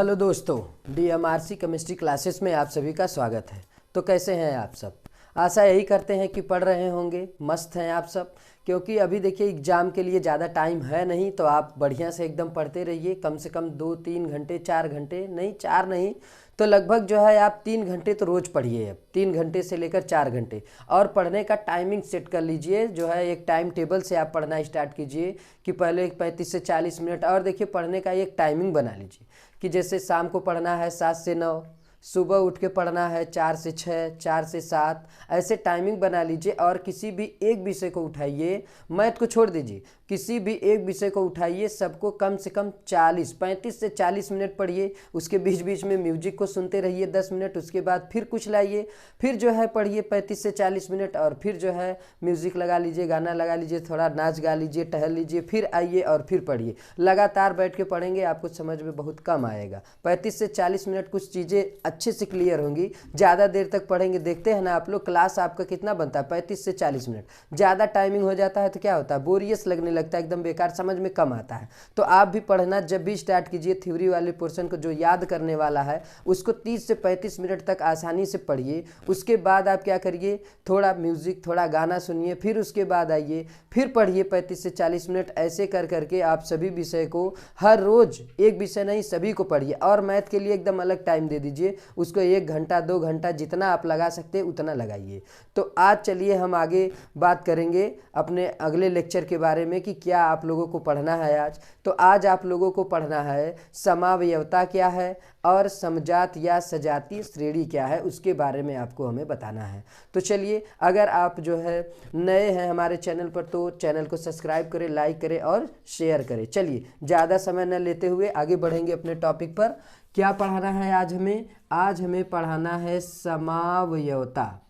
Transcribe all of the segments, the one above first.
Hello दोस्तों, DMRC chemistry classes में आप सभी का स्वागत है। तो कैसे हैं आप सब? आशा यही करते हैं कि पढ़ रहे होंगे, मस्त हैं आप सब। क्योंकि अभी देखिए एग्ज़ाम के लिए ज़्यादा टाइम है नहीं, तो आप बढ़िया से एकदम पढ़ते रहिए। कम से कम 2-3 घंटे, 4 घंटे नहीं, 4 नहीं तो लगभग जो है आप 3 घंटे तो रोज़ पढ़िए। अब 3 घंटे से लेकर 4 घंटे, और पढ़ने का टाइमिंग सेट कर लीजिए। जो है एक टाइम टेबल से आप पढ़ना स्टार्ट कीजिए कि पहले 35 से 40 मिनट। और देखिए पढ़ने का एक टाइमिंग बना लीजिए कि जैसे शाम को पढ़ना है 7 से 9, सुबह उठ के पढ़ना है 4 से 6, 4 से 7, ऐसे टाइमिंग बना लीजिए। और किसी भी एक विषय को उठाइए, मैथ को छोड़ दीजिए, किसी भी एक विषय को उठाइए, सबको कम से कम 35 से 40 मिनट पढ़िए। उसके बीच बीच में म्यूजिक को सुनते रहिए 10 मिनट, उसके बाद फिर कुछ लाइए, फिर जो है पढ़िए 35 से 40 मिनट, और फिर जो है म्यूजिक लगा लीजिए, गाना लगा लीजिए, थोड़ा नाच गा लीजिए, टहल लीजिए, फिर आइए और फिर पढ़िए। लगातार बैठ के पढ़ेंगे, आपको समझ में बहुत कम आएगा। 35 से 40 मिनट कुछ चीज़ें अच्छे से क्लियर होंगी। ज़्यादा देर तक पढ़ेंगे, देखते हैं ना आप लोग, क्लास आपका कितना बनता है 35 से 40 मिनट। ज़्यादा टाइमिंग हो जाता है तो क्या होता है, बोरियस लगने लगता है, एकदम बेकार, समझ में कम आता है। तो आप भी पढ़ना जब भी स्टार्ट कीजिए, थ्योरी वाले पोर्शन को जो याद करने वाला है उसको 30 से 35 मिनट तक आसानी से पढ़िए। उसके बाद आप क्या करिए, थोड़ा म्यूज़िक, थोड़ा गाना सुनिए, फिर उसके बाद आइए, फिर पढ़िए 35 से 40 मिनट। ऐसे कर करके आप सभी विषय को हर रोज़, एक विषय नहीं सभी को पढ़िए। और मैथ के लिए एकदम अलग टाइम दे दीजिए, उसको 1 घंटा 2 घंटा जितना आप लगा सकते हैं उतना लगाइए। तो आज चलिए हम आगे बात करेंगे अपने अगले लेक्चर के बारे में कि क्या आप लोगों को पढ़ना है आज। तो आज आप लोगों को पढ़ना है समावयवता क्या है और समजात या सजातीय श्रेणी क्या है, उसके बारे में आपको हमें बताना है। तो चलिए, अगर आप जो है नए हैं हमारे चैनल पर तो चैनल को सब्सक्राइब करें, लाइक करें और शेयर करें। चलिए ज़्यादा समय न लेते हुए आगे बढ़ेंगे अपने टॉपिक पर। क्या पढ़ाना है आज हमें? आज हमें पढ़ाना है समावयवता।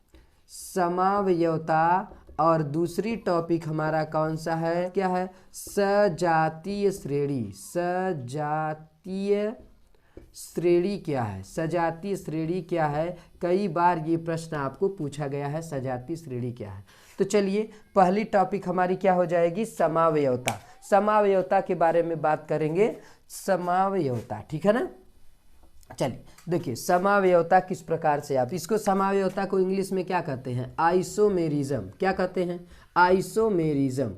समावयवता। और दूसरी टॉपिक हमारा कौन सा है, क्या है? सजातीय श्रेणी। सजातीय श्रेणी क्या है? सजातीय श्रेणी क्या है? कई बार ये प्रश्न आपको पूछा गया है, सजातीय श्रेणी क्या है। तो चलिए, पहली टॉपिक हमारी क्या हो जाएगी, समावयवता। समावयवता के बारे में बात करेंगे, समावयवता, ठीक है ना। चलिए देखिए, समावयवता किस प्रकार से, आप इसको, समावयवता को इंग्लिश में क्या कहते हैं, आइसोमेरिज्म। क्या कहते हैं? आइसोमेरिज्म।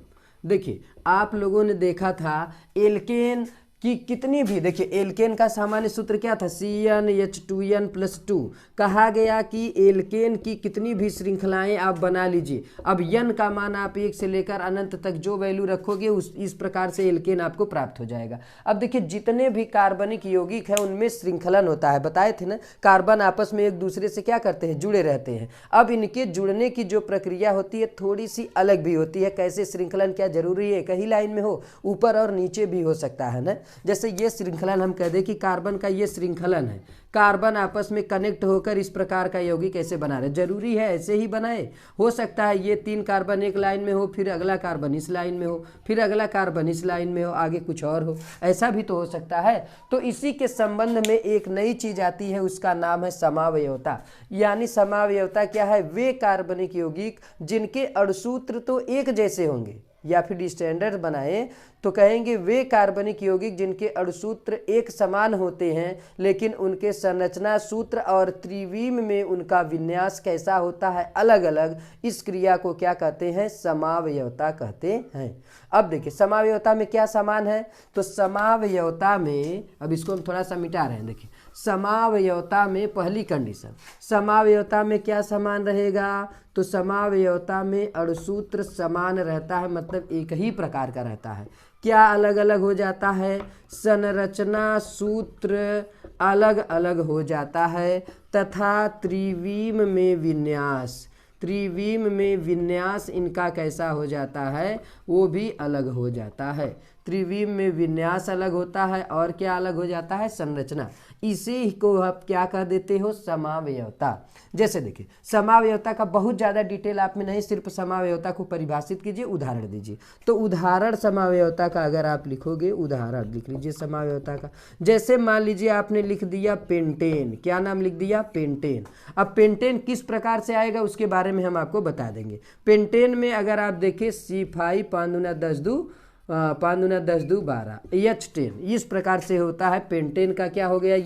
देखिए आप लोगों ने देखा था एल्केन कि कितनी भी, देखिए एल्केन का सामान्य सूत्र क्या था, CnH2n+2। कहा गया कि एल्केन की कितनी भी श्रृंखलाएं आप बना लीजिए, अब n का मान आप 1 से लेकर अनंत तक जो वैल्यू रखोगे इस प्रकार से एल्केन आपको प्राप्त हो जाएगा। अब देखिए जितने भी कार्बनिक यौगिक हैं उनमें श्रृंखलन होता है, बताए थे ना, कार्बन आपस में एक दूसरे से क्या करते हैं, जुड़े रहते हैं। अब इनके जुड़ने की जो प्रक्रिया होती है थोड़ी सी अलग भी होती है। कैसे श्रृंखलन, क्या जरूरी है एक ही लाइन में हो, ऊपर और नीचे भी हो सकता है ना। जैसे ये श्रृंखलन हम कह दें कि कार्बन का ये श्रृंखलन है, कार्बन आपस में कनेक्ट होकर इस प्रकार का यौगिक कैसे बना रहे, जरूरी है ऐसे ही बनाए। हो सकता है ये 3 कार्बन एक लाइन में हो, फिर अगला कार्बन इस लाइन में हो, फिर अगला कार्बन इस लाइन में हो, आगे कुछ और हो, ऐसा भी तो हो सकता है। तो इसी के संबंध में एक नई चीज आती है, उसका नाम है समावयवता। यानी समावयवता क्या है, वे कार्बनिक यौगिक जिनके अणुसूत्र तो एक जैसे होंगे, या फिर स्टैंडर्ड बनाए तो कहेंगे वे कार्बनिक यौगिक जिनके अणुसूत्र एक समान होते हैं, लेकिन उनके संरचना सूत्र और त्रिविम में उनका विन्यास कैसा होता है, अलग अलग। इस क्रिया को क्या कहते हैं, समावयवता कहते हैं। अब देखिए समावयवता में क्या समान है, तो समावयवता में, अब इसको हम थोड़ा सा मिटा रहे हैं। देखिए समावयवता में पहली कंडीशन, समावयवता में क्या समान रहेगा, तो समावयवता में अणुसूत्र समान रहता है, मतलब एक ही प्रकार का रहता है। क्या अलग अलग हो जाता है, संरचना सूत्र अलग अलग हो जाता है, तथा त्रिविम में विन्यास, त्रिविम में विन्यास इनका कैसा हो जाता है, वो भी अलग हो जाता है। त्रिविम में विन्यास अलग होता है, और क्या अलग हो जाता है, संरचना। इसी को आप क्या कह देते हो, समावयवता। जैसे देखिए समावयवता का बहुत ज़्यादा डिटेल आप में नहीं, सिर्फ समावयवता को परिभाषित कीजिए, उदाहरण दीजिए। तो उदाहरण समावयवता का अगर आप लिखोगे, उदाहरण लिख लीजिए समावयवता का। जैसे मान लीजिए आपने लिख दिया पेंटेन, क्या नाम लिख दिया, पेंटेन। अब पेंटेन किस प्रकार से आएगा उसके बारे में हम आपको बता देंगे। पेंटेन में अगर आप देखें C5 5 दूना 10 2 5 दूना 10 दू 12 H10 इस प्रकार से होता है। पेंटेन का क्या हो गया,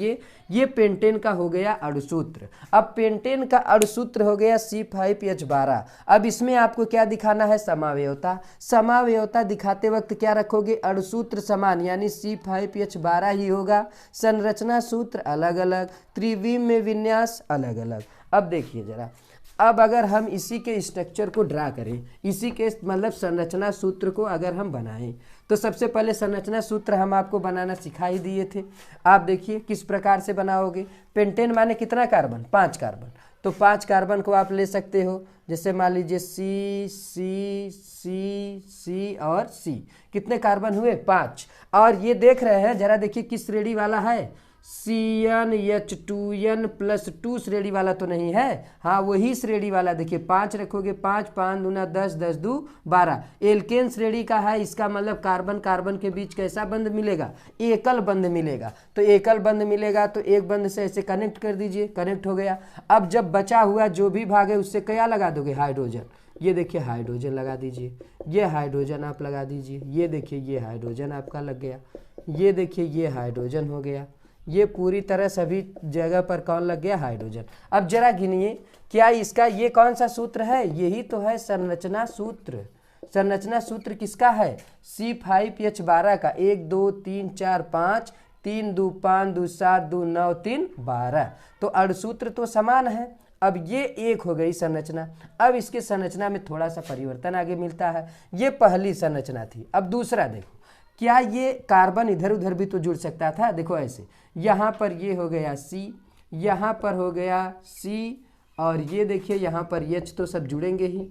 ये पेंटेन का हो गया अणुसूत्र। अब पेंटेन का अणुसूत्र हो गया C5H12। अब इसमें आपको क्या दिखाना है, समावयवता। समावयवता दिखाते वक्त क्या रखोगे, अणुसूत्र समान यानी C5H12 ही होगा, संरचना सूत्र अलग अलग, त्रिविम में विन्यास अलग अलग। अब देखिए जरा, अब अगर हम इसी के स्ट्रक्चर को ड्रा करें, इसी के मतलब संरचना सूत्र को अगर हम बनाएं, तो सबसे पहले संरचना सूत्र हम आपको बनाना सिखा ही दिए थे। आप देखिए किस प्रकार से बनाओगे। पेंटेन माने कितना कार्बन, 5 कार्बन, तो 5 कार्बन को आप ले सकते हो। जैसे मान लीजिए सी सी सी सी और सी, कितने कार्बन हुए, 5। और ये देख रहे हैं जरा, देखिए किस श्रेणी वाला है, CnH2n+2 श्रेणी वाला तो नहीं है, हाँ वही श्रेणी वाला। देखिए 5 रखोगे, 5 5 दूना 10 10 दू 12। एल्केन श्रेणी का है, इसका मतलब कार्बन कार्बन के बीच कैसा बंध मिलेगा, एकल बंध मिलेगा। तो एकल बंध मिलेगा तो एक बंध से ऐसे कनेक्ट कर दीजिए, कनेक्ट हो गया। अब जब बचा हुआ जो भी भाग है उससे क्या लगा दोगे, हाइड्रोजन। ये देखिए हाइड्रोजन लगा दीजिए, ये हाइड्रोजन आप लगा दीजिए, ये देखिए ये हाइड्रोजन आपका लग गया, ये देखिए ये हाइड्रोजन हो गया, ये पूरी तरह सभी जगह पर कौन लग गया, हाइड्रोजन। अब जरा गिनिए, क्या इसका ये कौन सा सूत्र है, यही तो है संरचना सूत्र। संरचना सूत्र किसका है, C5H12 का। 1 2 3 4 5, 3 2 5 2 7 2 9 3 12। तो अणुसूत्र तो समान है। अब ये एक हो गई संरचना। अब इसके संरचना में थोड़ा सा परिवर्तन आगे मिलता है। ये पहली संरचना थी। अब दूसरा देखो, क्या ये कार्बन इधर उधर भी तो जुड़ सकता था, देखो ऐसे, यहाँ पर ये हो गया C, यहाँ पर हो गया C, और ये देखिए यहाँ पर H, तो सब जुड़ेंगे ही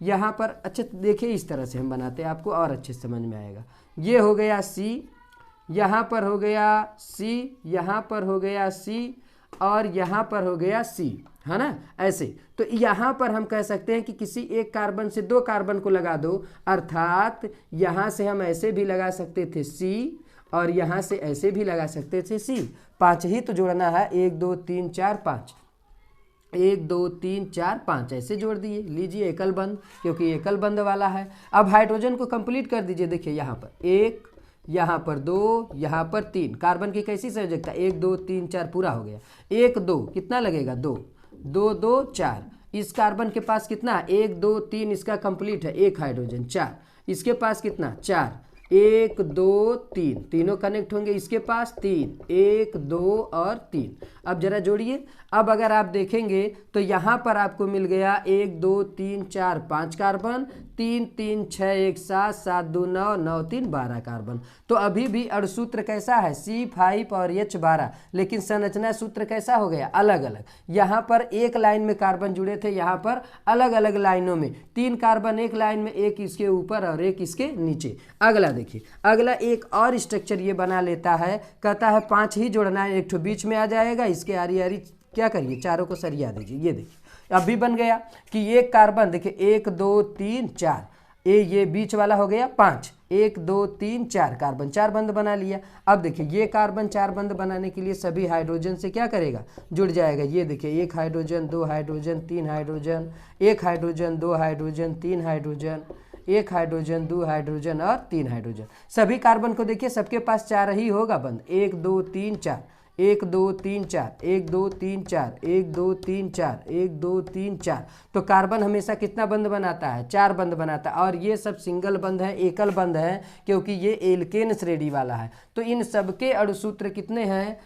यहाँ पर। अच्छा देखिए इस तरह से हम बनाते हैं, आपको और अच्छे समझ में आएगा। ये हो गया C, यहाँ पर हो गया C, यहाँ पर हो गया C, और यहाँ पर हो गया C, है ना, ऐसे। तो यहाँ पर हम कह सकते हैं कि किसी एक कार्बन से 2 कार्बन को लगा दो, अर्थात यहाँ से हम ऐसे भी लगा सकते थे C, और यहाँ से ऐसे भी लगा सकते थे C। 5 ही तो जोड़ना है, 1 2 3 4 5, 1 2 3 4 5 ऐसे जोड़ दिए। लीजिए एकल बंध, क्योंकि एकल बंध वाला है। अब हाइड्रोजन को कंप्लीट कर दीजिए। देखिए यहाँ पर 1, यहाँ पर 2, यहाँ पर 3। कार्बन की कैसी संयोजकता, 1 2 3 4 पूरा हो गया। 1 2 कितना लगेगा, 2 2 2 4। इस कार्बन के पास कितना, 1 2 3, इसका कंप्लीट है, 1 हाइड्रोजन 4। इसके पास कितना, 4, 1 2 3, तीनों कनेक्ट होंगे। इसके पास 3, 1 2 और 3। अब जरा जोड़िए। अब अगर आप देखेंगे तो यहाँ पर आपको मिल गया 1 2 3 4 5 कार्बन, 3 3 6 1 7 7 2 9 9 3 12 कार्बन। तो अभी भी अणुसूत्र कैसा है, C5 और H12, लेकिन संरचना सूत्र कैसा हो गया, अलग अलग। यहाँ पर एक लाइन में कार्बन जुड़े थे, यहाँ पर अलग अलग लाइनों में 3 कार्बन एक लाइन में, एक इसके ऊपर और एक इसके नीचे। अगला देखिए, अगला एक और स्ट्रक्चर ये बना लेता है, कहता है 5 ही जोड़ना है, एक ठो बीच में आ जाएगा, इसके आरी आरी क्या करिए, चारों को सरिया दीजिए। ये देखिए अभी बन गया कि एक कार्बन, देखिए 1 2 3 4, ये बीच वाला हो गया 5, 1 2 3 4 कार्बन, 4 बंध बना लिया। अब देखिए ये कार्बन 4 बंध बनाने के लिए सभी हाइड्रोजन से क्या करेगा, जुड़ जाएगा। ये देखिए 1 hydrogen 2 hydrogen 3 hydrogen, 1 hydrogen 2 hydrogen 3 hydrogen, 1 hydrogen 2 hydrogen और 3 हाइड्रोजन। सभी कार्बन को देखिए सबके पास 4 ही होगा बंध, 1 2 3 4, 1 2 3 4, 1 2 3 4, 1 2 3 4, 1 2 3 4। तो कार्बन हमेशा कितना बंध बनाता है, 4 बंध बनाता है। और ये सब सिंगल बंध है, एकल बंध है, क्योंकि ये एल्केन श्रेणी वाला है। तो इन सबके अणुसूत्र कितने हैं,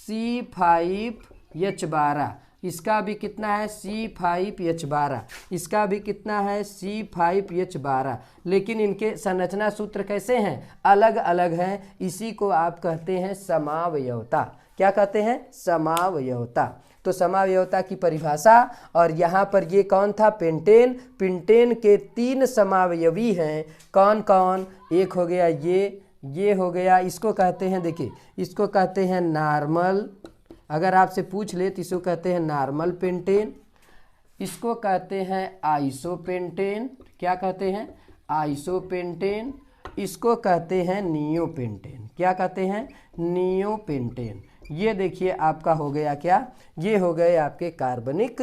C5H12, इसका भी कितना है, C5H12, इसका भी कितना है, C5H12। लेकिन इनके संरचना सूत्र कैसे हैं, अलग अलग हैं। इसी को आप कहते हैं समावयवता। क्या कहते हैं, समावयवता। तो समावयवता की परिभाषा, और यहाँ पर ये कौन था, पेंटेन। पेंटेन के 3 समावयवी हैं, कौन कौन, एक हो गया ये हो गया, इसको कहते हैं, देखिए इसको कहते हैं नॉर्मल। अगर आपसे पूछ ले तो इसको कहते हैं नॉर्मल पेंटेन, इसको कहते हैं आइसोपेंटेन। क्या कहते हैं, आइसोपेंटेन। इसको कहते हैं नियोपेंटेन। क्या कहते हैं, नियोपेंटेन। ये देखिए आपका हो गया क्या, ये हो गए आपके कार्बनिक,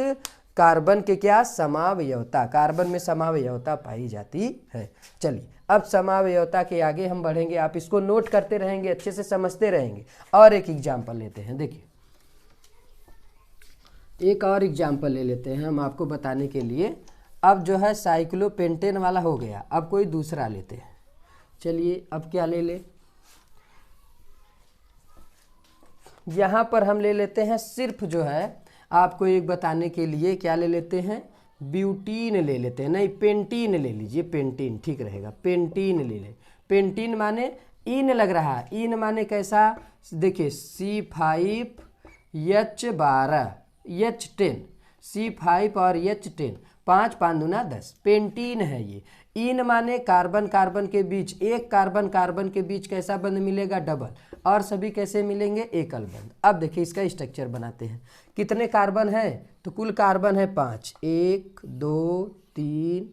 कार्बन के क्या, समावयवता। कार्बन में समावयवता पाई जाती है। चलिए अब समावयवता के आगे हम बढ़ेंगे, आप इसको नोट करते रहेंगे, अच्छे से समझते रहेंगे। और एक एग्जाम्पल लेते हैं, देखिए एक और एग्जाम्पल ले लेते हैं हम आपको बताने के लिए। अब जो है साइक्लोपेंटेन वाला हो गया, अब कोई दूसरा लेते हैं। चलिए अब क्या ले ले, यहाँ पर हम ले लेते हैं सिर्फ जो है आपको एक बताने के लिए, क्या ले लेते हैं, ब्यूटीन ले लेते हैं, नहीं पेंटीन ले लीजिए, पेंटीन ठीक रहेगा, पेंटीन ले ले। पेंटीन माने इन लग रहा है, इन माने कैसा, देखिए C5H12 H10, C5 और H10, 5 5 दूना 10, पेंटीन है ये। इन माने कार्बन कार्बन के बीच, एक कार्बन कार्बन के बीच कैसा बंध मिलेगा, डबल, और सभी कैसे मिलेंगे, एकल बंध। अब देखिए इसका स्ट्रक्चर बनाते हैं, कितने कार्बन है, तो कुल कार्बन है 5, 1 2 3,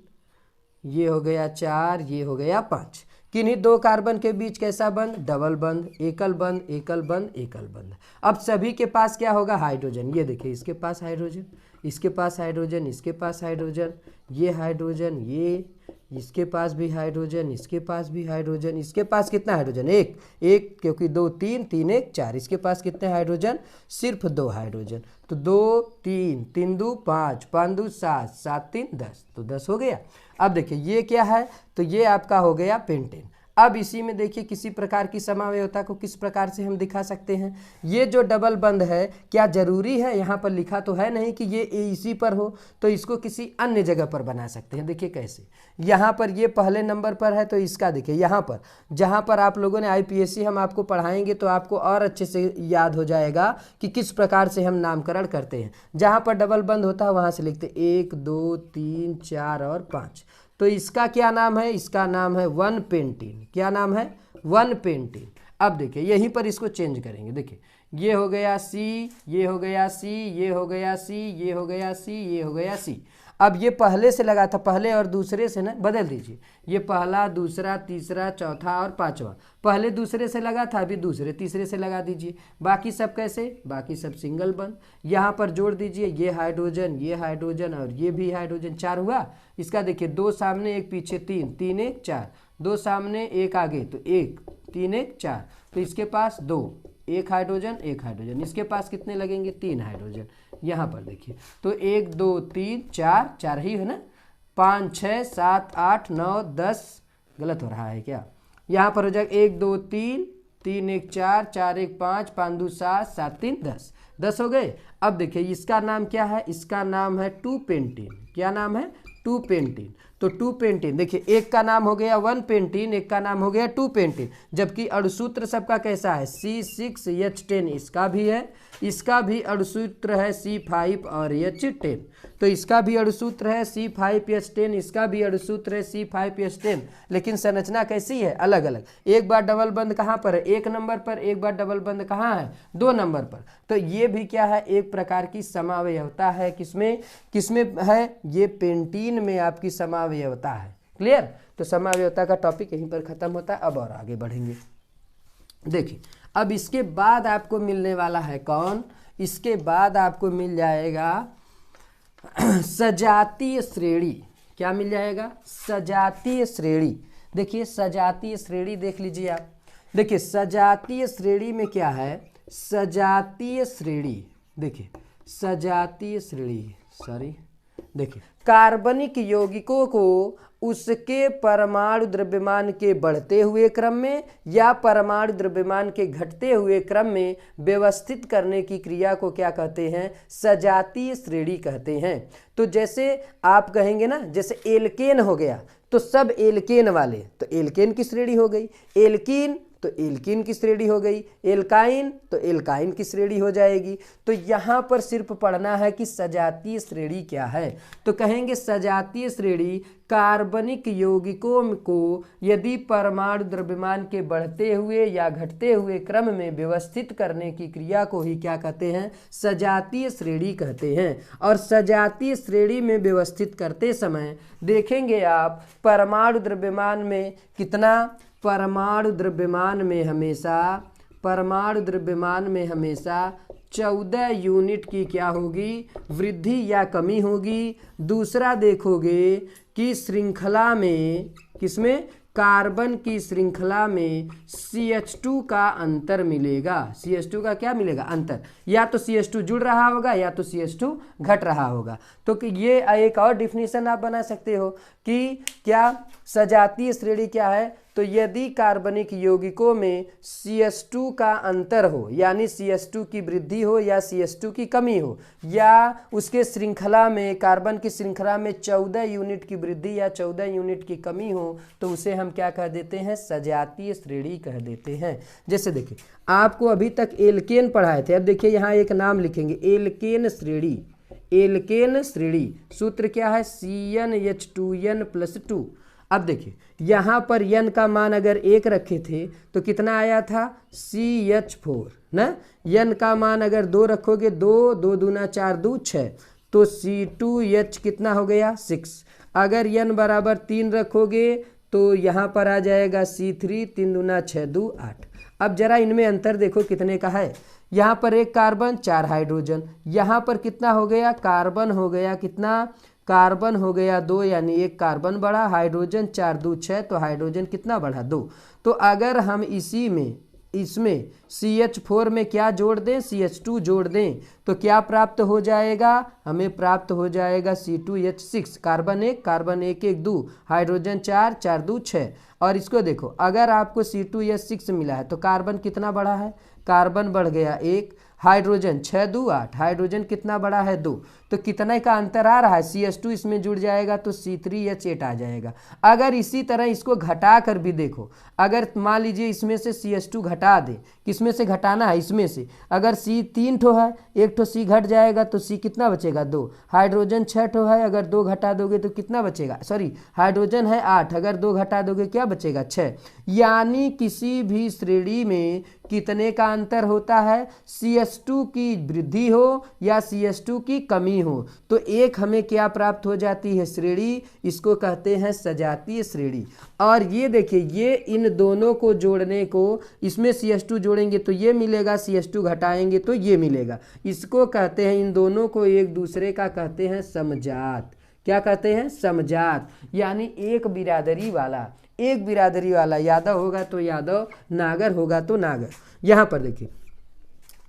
ये हो गया 4, ये हो गया 5। किन्हीं दो कार्बन के बीच कैसा बंध, डबल बंध, एकल बंध, एकल बंध, एकल बंध। अब सभी के पास क्या होगा, हाइड्रोजन। ये देखिए इसके पास हाइड्रोजन, इसके पास हाइड्रोजन, इसके पास हाइड्रोजन, ये हाइड्रोजन, ये इसके पास भी हाइड्रोजन, इसके पास भी हाइड्रोजन, इसके पास कितना हाइड्रोजन, एक एक, क्योंकि 2 3 3 1 4, इसके पास कितने हाइड्रोजन, सिर्फ 2 हाइड्रोजन। तो 2 3 3 2 5 5 2 7 7 3 10, तो 10 हो गया। अब देखिए ये क्या है, तो ये आपका हो गया पेंटेन। अब इसी में देखिए किसी प्रकार की समावयवता को किस प्रकार से हम दिखा सकते हैं। ये जो डबल बंध है, क्या जरूरी है, यहाँ पर लिखा तो है नहीं कि ये इसी पर हो, तो इसको किसी अन्य जगह पर बना सकते हैं। देखिए कैसे, यहाँ पर ये पहले नंबर पर है, तो इसका देखिए यहाँ पर, जहाँ पर आप लोगों ने IPSC हम आपको पढ़ाएंगे तो आपको और अच्छे से याद हो जाएगा कि किस प्रकार से हम नामकरण करते हैं। जहाँ पर डबल बंध होता है वहाँ से लिखते 1 2 3 4 और 5। तो इसका क्या नाम है, इसका नाम है 1 पेंटीन। क्या नाम है, 1 पेंटीन। अब देखिए यहीं पर इसको चेंज करेंगे, देखिए ये हो गया C, ये हो गया C, ये हो गया C, ये हो गया C, ये हो गया C। अब ये पहले से लगा था, पहले और दूसरे से ना बदल दीजिए, ये पहला दूसरा तीसरा चौथा और पांचवा, पहले दूसरे से लगा था, अभी दूसरे तीसरे से लगा दीजिए। बाकी सब कैसे, बाकी सब सिंगल बंद। यहाँ पर जोड़ दीजिए, ये हाइड्रोजन और ये भी हाइड्रोजन, 4 हुआ। इसका देखिए 2 सामने 1 पीछे, 3 3 1 4, 2 सामने 1 आगे, तो 1 3 1 4, तो इसके पास 2, 1 हाइड्रोजन 1 हाइड्रोजन, इसके पास कितने लगेंगे, 3 हाइड्रोजन। यहाँ पर देखिए तो 1 2 3 4, 4 ही है ना, 5 6 7 8 9 10, गलत हो रहा है क्या, यहाँ पर हो जाएगा 1 2 3 3 1 4 4 1 5 5 2 7 7 3 10, 10 हो गए। अब देखिए इसका नाम क्या है, इसका नाम है 2 पेंटीन। क्या नाम है, 2 पेंटीन। तो 2 पेंटीन, देखिए एक का नाम हो गया 1 पेंटीन, एक का नाम हो गया 2 पेंटीन। जबकि अणुसूत्र सबका कैसा है, C6H10, इसका भी है, इसका भी अणुसूत्र है C5 और H10। तो इसका भी अणुसूत्र है C5H10, इसका भी अणुसूत्र है C5H10, लेकिन संरचना कैसी है, अलग अलग। एक बार डबल बंद कहाँ पर है, 1 नंबर पर, एक बार डबल बंद कहाँ है, 2 नंबर पर। तो ये भी क्या है, एक प्रकार की समावयवता है। किसमें किसमें है, ये पेंटीन में आपकी समावयवता है। क्लियर। तो समावयवता का टॉपिक यहीं पर खत्म होता है। अब और आगे बढ़ेंगे। देखिए अब इसके बाद आपको मिलने वाला है कौन, इसके बाद आपको मिल जाएगा सजातीय श्रेणी। क्या मिल जाएगा, सजातीय श्रेणी। देखिए सजातीय श्रेणी देख लीजिए आप। देखिए सजातीय श्रेणी में क्या है, सजातीय श्रेणी, देखिए सजातीय श्रेणी, सॉरी, देखिए कार्बनिक यौगिकों को उसके परमाणु द्रव्यमान के बढ़ते हुए क्रम में या परमाणु द्रव्यमान के घटते हुए क्रम में व्यवस्थित करने की क्रिया को क्या कहते हैं, सजातीय श्रेणी कहते हैं। तो जैसे आप कहेंगे ना, जैसे एल्केन हो गया तो सब एल्केन वाले, तो एल्केन की श्रेणी हो गई, एल्कीन तो एल्कीन की श्रेणी हो गई, एल्काइन तो एल्काइन की श्रेणी हो जाएगी। तो यहाँ पर सिर्फ पढ़ना है कि सजातीय श्रेणी क्या है। तो कहेंगे सजातीय श्रेणी कार्बनिक यौगिकों को यदि परमाणु द्रव्यमान के बढ़ते हुए या घटते हुए क्रम में व्यवस्थित करने की क्रिया को ही क्या कहते हैं, सजातीय श्रेणी कहते हैं। और सजातीय श्रेणी में व्यवस्थित करते समय देखेंगे आप परमाणु द्रव्यमान में कितना, परमाणु द्रव्यमान में हमेशा 14 यूनिट की क्या होगी, वृद्धि या कमी होगी। दूसरा देखोगे कि श्रृंखला में, किसमें, कार्बन की श्रृंखला में CH2 का अंतर मिलेगा। CH2 का क्या मिलेगा? अंतर। या तो CH2 जुड़ रहा होगा या तो CH2 घट रहा होगा। तो ये एक और डिफिनीशन आप बना सकते हो कि क्या सजातीय श्रेणी क्या है? तो यदि कार्बनिक यौगिकों में CH2 का अंतर हो, यानी CH2 की वृद्धि हो या CH2 की कमी हो, या उसके श्रृंखला में, कार्बन की श्रृंखला में 14 यूनिट की वृद्धि या 14 यूनिट की कमी हो, तो उसे हम क्या कह देते हैं? सजातीय श्रेणी कह देते हैं। जैसे देखिए, आपको अभी तक एल्केन पढ़ाए थे, अब देखिए यहाँ एक नाम लिखेंगे, एल्केन श्रेणी। एल्केन श्रेणी सूत्र क्या है? CnH2n+2। अब देखिए यहाँ पर n का मान अगर 1 रखे थे तो कितना आया था? CH4 ना। n का मान अगर 2 रखोगे, 2 2 दूना 4 2 6, तो C2H कितना हो गया? 6। अगर n बराबर 3 रखोगे तो यहाँ पर आ जाएगा C3, 3 दूना 6 2 8। अब जरा इनमें अंतर देखो कितने का है। यहाँ पर एक कार्बन 4 हाइड्रोजन, यहाँ पर कितना हो गया? कार्बन हो गया कितना? कार्बन हो गया 2, यानी एक कार्बन बढ़ा। हाइड्रोजन 4 2 6, तो हाइड्रोजन कितना बढ़ा? 2। तो अगर हम इसमें CH4 में क्या जोड़ दें? CH2 जोड़ दें, तो क्या प्राप्त हो जाएगा? हमें प्राप्त हो जाएगा C2H6। Carbon 1 1 2, hydrogen 4 4 2 6। और इसको देखो, अगर आपको C2H6 मिला है तो कार्बन कितना बढ़ा है? कार्बन बढ़ गया 1, हाइड्रोजन 6 2 8, हाइड्रोजन कितना बड़ा है? 2। तो कितने का अंतर आ रहा है? CH2 इसमें जुड़ जाएगा तो C3H8 आ जाएगा। अगर इसी तरह इसको घटा कर भी देखो, अगर मान लीजिए इसमें से CH2 घटा दे, किसमें से घटाना है? इसमें से। अगर C 3 ठो है, एक ठो C घट जाएगा तो C कितना बचेगा? 2। हाइड्रोजन 6 ठो है, अगर 2 घटा दोगे तो कितना बचेगा? सॉरी, हाइड्रोजन है 8, अगर 2 घटा दोगे क्या बचेगा? 6। यानी किसी भी श्रेणी में कितने का अंतर होता है? CH2 की वृद्धि हो या CH2 की कमी हो, तो एक हमें क्या प्राप्त हो जाती है? श्रेणी। इसको कहते हैं सजातीय श्रेणी। और ये देखिए, ये इन दोनों को जोड़ने को, इसमें CH2 जोड़ेंगे तो ये मिलेगा, CH2 घटाएंगे तो ये मिलेगा। इसको कहते हैं, इन दोनों को एक दूसरे का कहते हैं समजात। क्या कहते हैं? समजात। यानी एक बिरादरी वाला, यादव होगा तो यादव, नागर होगा तो नागर। यहाँ पर देखिए,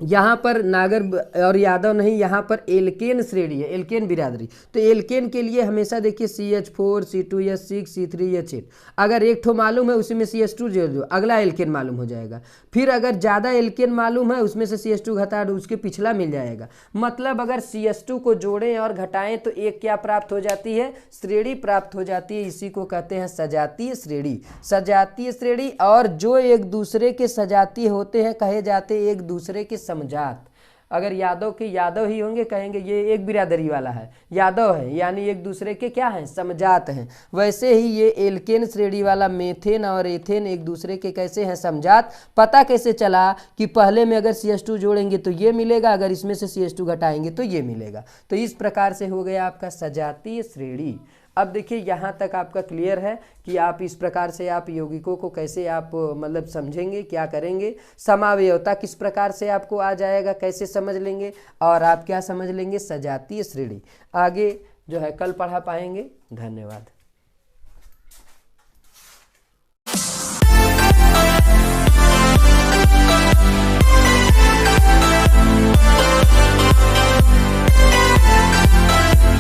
यहाँ पर नागर और यादव नहीं, यहाँ पर एल्केन श्रेणी है, एल्केन बिरादरी। तो एल्केन के लिए हमेशा देखिए CH4 C2H6 C3H8, अगर एक ठो मालूम है उसी में CH2 जोड़ दो, अगला एल्केन मालूम हो जाएगा। फिर अगर ज़्यादा एल्केन मालूम है उसमें से CH2 घटा दो, उसके पिछला मिल जाएगा। मतलब अगर CH2 को जोड़ें और घटाएं तो एक क्या प्राप्त हो जाती है? श्रेणी प्राप्त हो जाती है। इसी को कहते हैं सजातीय श्रेणी। सजातीय श्रेणी, और जो एक दूसरे के सजातीय होते हैं कहे जाते हैं एक दूसरे के समजात। अगर यादव के यादव ही होंगे, कहेंगे ये एक बिरादरी वाला है, यादव है, यानी एक दूसरे के क्या हैं? समजात हैं। वैसे ही ये एल्केन श्रेणी वाला मेथेन और एथेन एक दूसरे के कैसे हैं? समजात। पता कैसे चला? कि पहले में अगर CH2 जोड़ेंगे तो ये मिलेगा, अगर इसमें से CH2 घटाएंगे तो ये मिलेगा। तो इस प्रकार से हो गया आपका सजातीय श्रेणी। अब देखिए, यहाँ तक आपका क्लियर है कि आप इस प्रकार से आप यौगिकों को कैसे आप मतलब समझेंगे, क्या करेंगे, समावयवता किस प्रकार से आपको आ जाएगा, कैसे समझ लेंगे, और आप क्या समझ लेंगे? सजातीय श्रेणी। आगे जो है कल पढ़ा पाएंगे। धन्यवाद।